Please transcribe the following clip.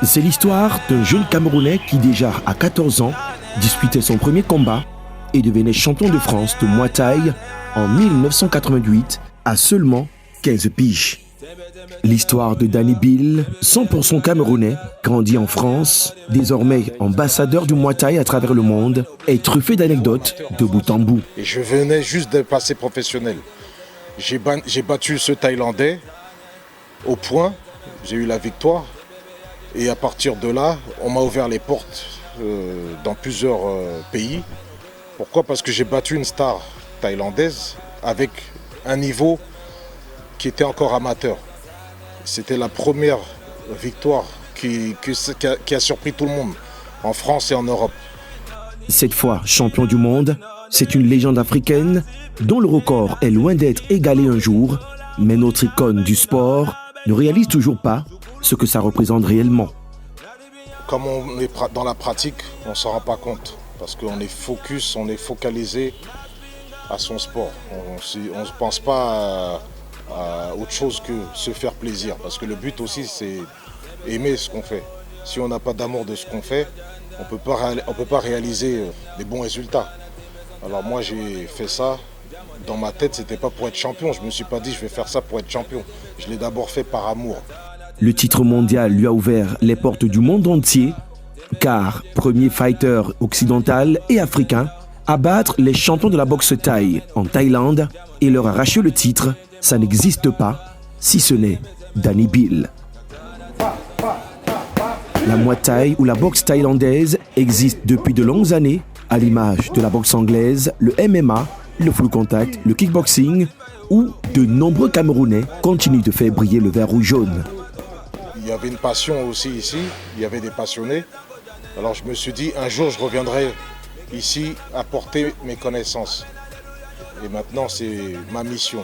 C'est l'histoire d'un jeune Camerounais qui déjà à 14 ans disputait son premier combat et devenait champion de France de Muay Thai en 1988 à seulement 15 piges. L'histoire de Danny Bill, 100% camerounais, grandi en France, désormais ambassadeur du Muay Thai à travers le monde, est truffée d'anecdotes de bout en bout. Et je venais juste de passer professionnel. J'ai battu ce Thaïlandais au point, j'ai eu la victoire. Et à partir de là, on m'a ouvert les portes dans plusieurs pays. Pourquoi? Parce que j'ai battu une star thaïlandaise avec un niveau qui était encore amateur. C'était la première victoire qui a surpris tout le monde, en France et en Europe. Cette fois champion du monde, c'est une légende africaine dont le record est loin d'être égalé un jour, mais notre icône du sport ne réalise toujours pas ce que ça représente réellement. Comme on est dans la pratique, on ne s'en rend pas compte, parce qu'on est focus, on est focalisé à son sport. On ne pense pas à autre chose que se faire plaisir, parce que le but aussi c'est aimer ce qu'on fait. Si on n'a pas d'amour de ce qu'on fait, on peut pas réaliser des bons résultats. Alors moi j'ai fait ça, dans ma tête c'était pas pour être champion, je me suis pas dit je vais faire ça pour être champion. Je l'ai d'abord fait par amour. Le titre mondial lui a ouvert les portes du monde entier, car premier fighter occidental et africain à battre les champions de la boxe thaï en Thaïlande et leur arracher le titre, ça n'existe pas, si ce n'est Danny Bill. La Muay Thai ou la boxe thaïlandaise existe depuis de longues années, à l'image de la boxe anglaise, le MMA, le full contact, le kickboxing, où de nombreux Camerounais continuent de faire briller le vert ou jaune. Il y avait une passion aussi ici, il y avait des passionnés. Alors je me suis dit, un jour je reviendrai ici apporter mes connaissances. Et maintenant c'est ma mission.